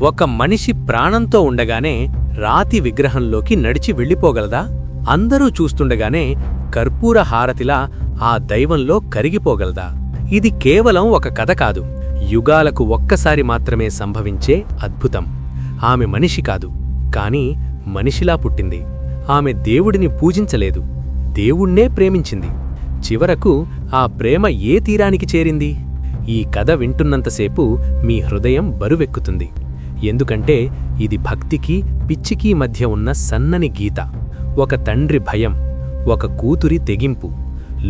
ఒక మనిషి ప్రాణంతో ఉండగానే రాతి విగ్రహంలోకి నడిచి వెళ్ళిపోగలదా? అందరూ చూస్తుండగానే కర్పూర హారతిలా ఆ దైవంలో కరిగిపోగలదా? ఇది కేవలం ఒక కథ కాదు, యుగాలకు ఒక్కసారి మాత్రమే సంభవించే అద్భుతం. ఆమె మనిషి కాదు, కాని మనిషిలా పుట్టింది. ఆమె దేవుడిని పూజించలేదు, దేవుణ్ణే ప్రేమించింది. చివరకు ఆ ప్రేమ ఏ తీరానికి చేరింది? ఈ కథ వింటున్నంతసేపు మీ హృదయం బరువెక్కుతుంది. ఎందుకంటే ఇది భక్తికి పిచ్చికి మధ్య ఉన్న సన్నని గీత. ఒక తండ్రి భయం, ఒక కూతురి తెగింపు.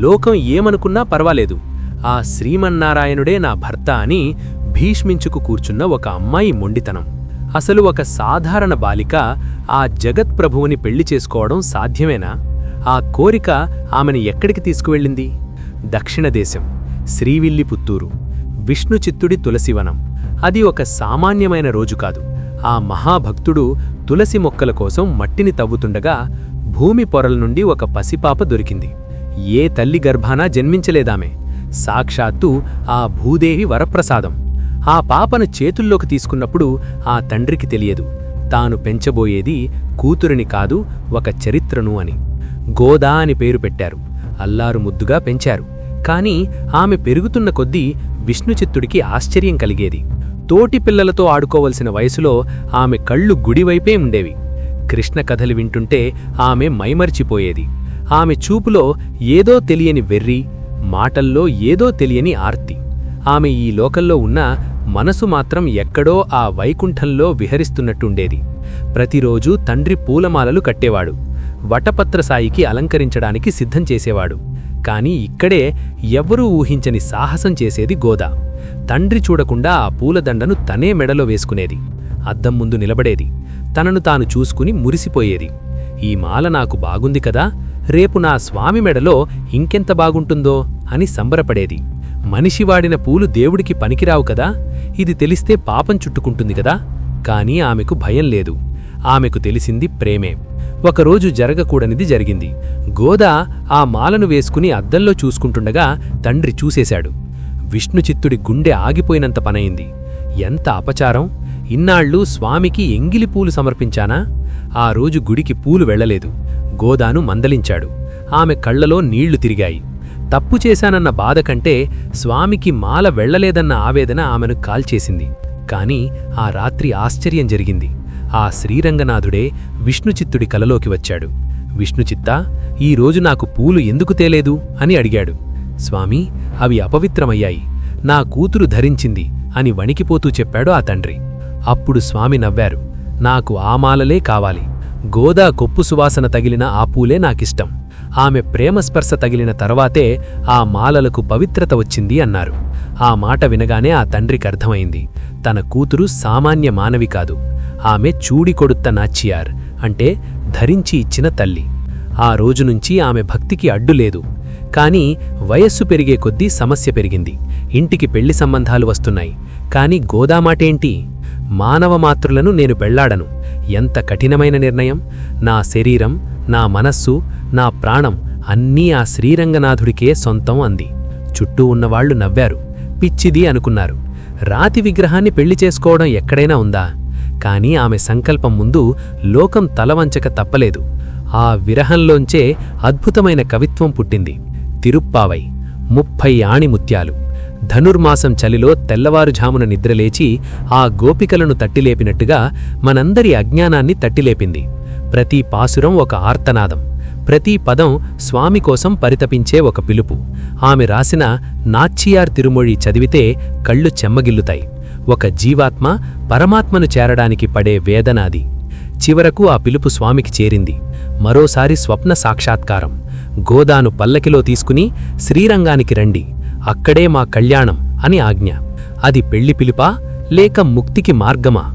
లోకం ఏమనుకున్నా పర్వాలేదు, ఆ శ్రీమన్నారాయణుడే నా భర్త అని భీష్మించుకు కూర్చున్న ఒక అమ్మాయి మొండితనం. అసలు ఒక సాధారణ బాలిక ఆ జగత్ప్రభువుని పెళ్లి చేసుకోవడం సాధ్యమేనా? ఆ కోరిక ఆమెను ఎక్కడికి తీసుకువెళ్ళింది? దక్షిణదేశం, శ్రీవిల్లిపుత్తూరు, విష్ణుచిత్తుడి తులసివనం. అది ఒక సామాన్యమైన రోజు కాదు. ఆ మహాభక్తుడు తులసి మొక్కల కోసం మట్టిని తవ్వుతుండగా భూమి పొరల నుండి ఒక పసిపాప దొరికింది. ఏ తల్లి గర్భానా జన్మించలేదామె, సాక్షాత్తు ఆ భూదేవి వరప్రసాదం. ఆ పాపను చేతుల్లోకి తీసుకున్నప్పుడు ఆ తండ్రికి తెలియదు, తాను పెంచబోయేది కూతురిని కాదు, ఒక చరిత్రను అని. గోదా అని పేరు పెట్టారు, అల్లారు ముద్దుగా పెంచారు. కాని ఆమె పెరుగుతున్న కొద్దీ విష్ణుచిత్తుడికి ఆశ్చర్యం కలిగేది. తోటి పిల్లలతో ఆడుకోవలసిన వయసులో ఆమె కళ్ళు గుడివైపే ఉండేవి. కృష్ణ కథలు వింటుంటే ఆమె మైమర్చిపోయేది. ఆమె చూపులో ఏదో తెలియని వెర్రి, మాటల్లో ఏదో తెలియని ఆర్తి. ఆమె ఈ లోకంలో ఉన్న మనసు మాత్రం ఎక్కడో ఆ వైకుంఠంలో విహరిస్తున్నట్టుండేది. ప్రతిరోజూ తండ్రి పూలమాలలు కట్టేవాడు, వటపత్రసాయికి అలంకరించడానికి సిద్ధం చేసేవాడు. కాని ఇక్కడే ఎవ్వరూ ఊహించని సాహసం చేసేది గోదా. తండ్రి చూడకుండా ఆ పూలదండను తనే మెడలో వేసుకునేది. అద్దం ముందు నిలబడేది, తనను తాను చూసుకుని మురిసిపోయేది. ఈ మాల నాకు బాగుంది కదా, రేపు నా స్వామి మెడలో ఇంకెంత బాగుంటుందో అని సంబరపడేది. మనిషి వాడిన పూలు దేవుడికి పనికిరావు కదా, ఇది తెలిస్తే పాపం చుట్టుకుంటుంది కదా. కాని ఆమెకు భయం లేదు. ఆమెకు తెలిసింది ప్రేమే. ఒకరోజు జరగకూడనిది జరిగింది. గోదా ఆ మాలను వేసుకుని అద్దంలో చూసుకుంటుండగా తండ్రి చూసేశాడు. విష్ణుచిత్తుడి గుండె ఆగిపోయినంత పనయింది. ఎంత అపచారం! ఇన్నాళ్ళు స్వామికి ఎంగిలి పూలు సమర్పించానా? ఆ రోజు గుడికి పూలు వెళ్లలేదు. గోదాను మందలించాడు. ఆమె కళ్లలో నీళ్లు తిరిగాయి. తప్పు చేశానన్న బాధ కంటే స్వామికి మాల వెళ్లలేదన్న ఆవేదన ఆమెను కాల్చేసింది. కాని ఆ రాత్రి ఆశ్చర్యం జరిగింది. ఆ శ్రీరంగనాథుడే విష్ణుచిత్తుడి కలలోకి వచ్చాడు. విష్ణుచిత్తా, ఈరోజు నాకు పూలు ఎందుకు తేలేదు అని అడిగాడు. స్వామీ, అవి అపవిత్రమయ్యాయి, నా కూతురు ధరించింది అని వణికిపోతూ చెప్పాడు ఆ తండ్రి. అప్పుడు స్వామి నవ్వారు. నాకు ఆ మాలలే కావాలి. గోదా కొప్పు సువాసన తగిలిన ఆ పూలే నాకిష్టం. ఆమె ప్రేమస్పర్శ తగిలిన తర్వాతే ఆ మాలలకు పవిత్రత వచ్చింది అన్నారు. ఆ మాట వినగానే ఆ తండ్రికర్థమైంది, తన కూతురు సామాన్య మానవి కాదు, ఆమె చూడికొడుత్త నాచ్చియార్, అంటే ధరించి ఇచ్చిన తల్లి. ఆ రోజునుంచి ఆమె భక్తికి అడ్డులేదు. కాని వయస్సు పెరిగే కొద్దీ సమస్య పెరిగింది. ఇంటికి పెళ్లి సంబంధాలు వస్తున్నాయి. కాని గోదామాటేంటి? మానవ మాతృలను నేను పెళ్లాడను. ఎంత కఠినమైన నిర్ణయం! నా శరీరం, నా మనస్సు, నా ప్రాణం అన్నీ ఆ శ్రీరంగనాథుడికే సొంతం అంది. చుట్టూ ఉన్నవాళ్లు నవ్వారు, పిచ్చిది అనుకున్నారు. రాతి విగ్రహాన్ని పెళ్లి చేసుకోవడం ఎక్కడైనా ఉందా? కాని ఆమె సంకల్పం ముందు లోకం తలవంచక తప్పలేదు. ఆ విరహంలోంచే అద్భుతమైన కవిత్వం పుట్టింది. తిరుప్పావై, 30 ఆణిముత్యాలు. ధనుర్మాసం చలిలో తెల్లవారుఝామున నిద్రలేచి ఆ గోపికలను తట్టిలేపినట్టుగా మనందరి అజ్ఞానాన్ని తట్టిలేపింది. ప్రతి పాసురం ఒక ఆర్తనాదం, ప్రతి పదం స్వామి కోసం పరితపించే ఒక పిలుపు. ఆమె రాసిన నాచ్చియార్ తిరుమొഴി చదివితే కళ్ళు చెమ్మగిల్లుతాయి. ఒక జీవాత్మ పరమాత్మను చేరడానికి పడే వేదనాది. చివరకు ఆ పిలుపు స్వామికి చేరింది. మరోసారి స్వప్న సాక్షాత్కారం. గోదాను పల్లకిలో తీసుకుని శ్రీరంగానికి రండి, అక్కడే మా కళ్యాణం అని ఆజ్ఞ. అది పెళ్లి పిలుపా లేక ముక్తికి మార్గమా?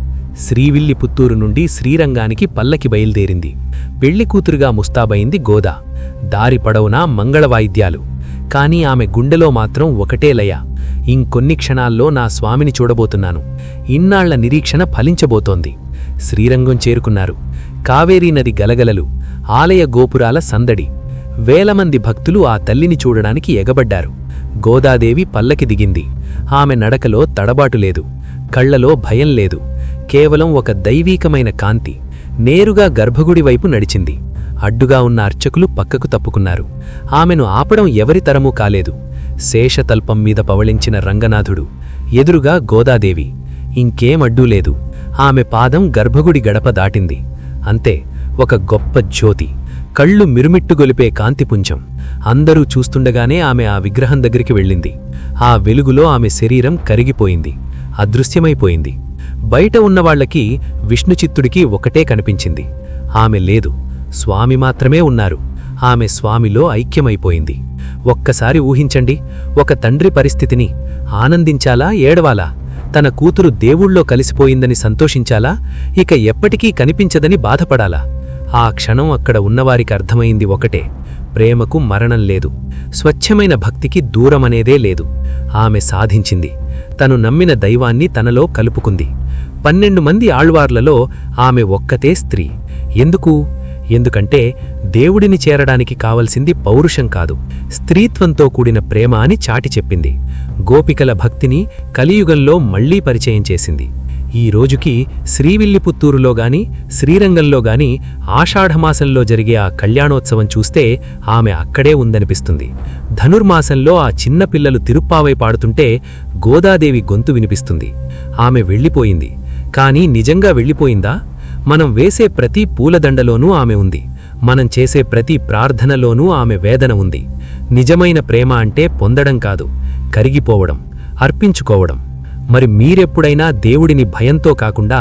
శ్రీవిల్లిపుత్తూరు నుండి శ్రీరంగానికి పల్లకి బయలుదేరింది. పెళ్లికూతురుగా ముస్తాబైంది గోదా. దారి పొడవునా మంగళవాయిద్యాలు. కాని ఆమె గుండెలో మాత్రం ఒకటే లయ, ఇంకొన్ని క్షణాల్లో నా స్వామిని చూడబోతున్నాను. ఇన్నాళ్ల నిరీక్షణ ఫలించబోతోంది. శ్రీరంగం చేరుకున్నారు. కావేరీ నది గలగలలు, ఆలయ గోపురాల సందడి. వేలమంది భక్తులు ఆ తల్లిని చూడడానికి ఎగబడ్డారు. గోదాదేవి పల్లకి దిగింది. ఆమె నడకలో తడబాటు లేదు, కళ్లలో భయం లేదు. కేవలం ఒక దైవీకమైన కాంతి నేరుగా గర్భగుడి వైపు నడిచింది. అడ్డుగా ఉన్న అర్చకులు పక్కకు తప్పుకున్నారు. ఆమెను ఆపడం ఎవరి తరమూ కాలేదు. శేషతల్పం మీద పవళించిన రంగనాథుడు, ఎదురుగా గోదాదేవి. ఇంకేమడ్డూ లేదు. ఆమె పాదం గర్భగుడి గడప దాటింది. అంతే, ఒక గొప్ప జ్యోతి, కళ్ళు మిరుమిట్టుగొలిపే కాంతిపుంజం. అందరూ చూస్తుండగానే ఆమె ఆ విగ్రహం దగ్గరికి వెళ్ళింది. ఆ వెలుగులో ఆమె శరీరం కరిగిపోయింది, అదృశ్యమైపోయింది. బయట ఉన్నవాళ్లకి విష్ణుచిత్తుడికి ఒకటే కనిపించింది. ఆమె లేదు, స్వామి మాత్రమే ఉన్నారు. ఆమె స్వామిలో ఐక్యమైపోయింది. ఒక్కసారి ఊహించండి, ఒక తండ్రి పరిస్థితిని. ఆనందించాలా, ఏడవాలా? తన కూతురు దేవుళ్ళో కలిసిపోయిందని సంతోషించాలా, ఇక ఎప్పటికీ కనిపించదని బాధపడాలా? ఆ క్షణం అక్కడ ఉన్నవారికి అర్థమైంది ఒకటే: ప్రేమకు మరణం లేదు, స్వచ్ఛమైన భక్తికి దూరమనేదే లేదు. ఆమె సాధించింది. తను నమ్మిన దైవాన్ని తనలో కలుపుకుంది. 12 మంది ఆళ్వార్లలో ఆమె ఒక్కతే స్త్రీ. ఎందుకంటే దేవుడిని చేరడానికి కావలసింది పౌరుషం కాదు, స్త్రీత్వంతో కూడిన ప్రేమ అని చాటి చెప్పింది. గోపికల భక్తిని కలియుగంలో మళ్లీ పరిచయం చేసింది. ఈ రోజుకి శ్రీవిల్లిపుత్తూరులో గాని శ్రీరంగంలో గాని ఆషాఢమాసంలో జరిగే ఆ కళ్యాణోత్సవం చూస్తే ఆమె అక్కడే ఉందనిపిస్తుంది. ధనుర్మాసంలో ఆ చిన్న పిల్లలు తిరుప్పావై పాడుతుంటే గోదాదేవి గొంతు వినిపిస్తుంది. ఆమె వెళ్ళిపోయింది. కానీ నిజంగా వెళ్ళిపోయిందా? మనం వేసే ప్రతి పూలదండలోనూ ఆమె ఉంది. మనం చేసే ప్రతి ప్రార్థనలోనూ ఆమె వేదన ఉంది. నిజమైన ప్రేమ అంటే పొందడం కాదు, కరిగిపోవడం, అర్పించుకోవడం. మరి మీరెప్పుడైనా దేవుడిని భయంతో కాకుండా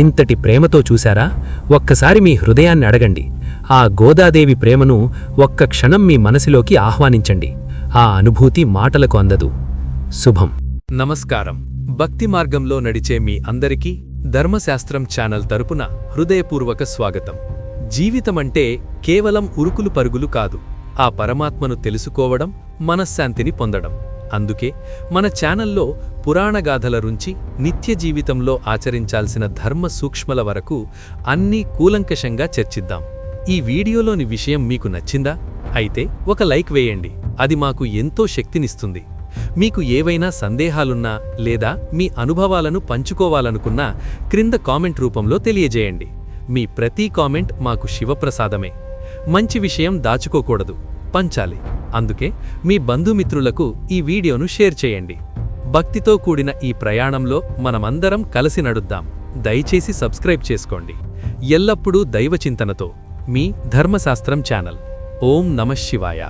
ఇంతటి ప్రేమతో చూశారా? ఒక్కసారి మీ హృదయాన్ని అడగండి. ఆ గోదాదేవి ప్రేమను ఒక్క క్షణం మీ మనసులోకి ఆహ్వానించండి. ఆ అనుభూతి మాటలకు అందదు. శుభం. నమస్కారం. భక్తి మార్గంలో నడిచే మీ అందరికీ ధర్మశాస్త్రం ఛానల్ తరపున హృదయపూర్వక స్వాగతం. జీవితమంటే కేవలం ఉరుకులు పరుగులు కాదు, ఆ పరమాత్మను తెలుసుకోవడం, మనశ్శాంతిని పొందడం. అందుకే మన ఛానల్లో పురాణగాథల నుంచి నిత్య జీవితంలో ఆచరించాల్సిన ధర్మ సూక్ష్మల వరకు అన్నీ కూలంకషంగా చర్చిద్దాం. ఈ వీడియోలోని విషయం మీకు నచ్చిందా? అయితే ఒక లైక్ వేయండి, అది మాకు ఎంతో శక్తినిస్తుంది. మీకు ఏవైనా సందేహాలున్నా లేదా మీ అనుభవాలను పంచుకోవాలనుకున్నా క్రింద కామెంట్ రూపంలో తెలియజేయండి. మీ ప్రతి కామెంట్ మాకు శివప్రసాదమే. మంచి విషయం దాచుకోకూడదు, పంచాలి. అందుకే మీ బంధుమిత్రులకు ఈ వీడియోను షేర్ చేయండి. భక్తితో కూడిన ఈ ప్రయాణంలో మనమందరం కలిసి నడుద్దాం. దయచేసి సబ్స్క్రైబ్ చేసుకోండి. ఎల్లప్పుడూ దైవచింతనతో మీ ధర్మశాస్త్రం ఛానల్. ఓం నమః శివాయ.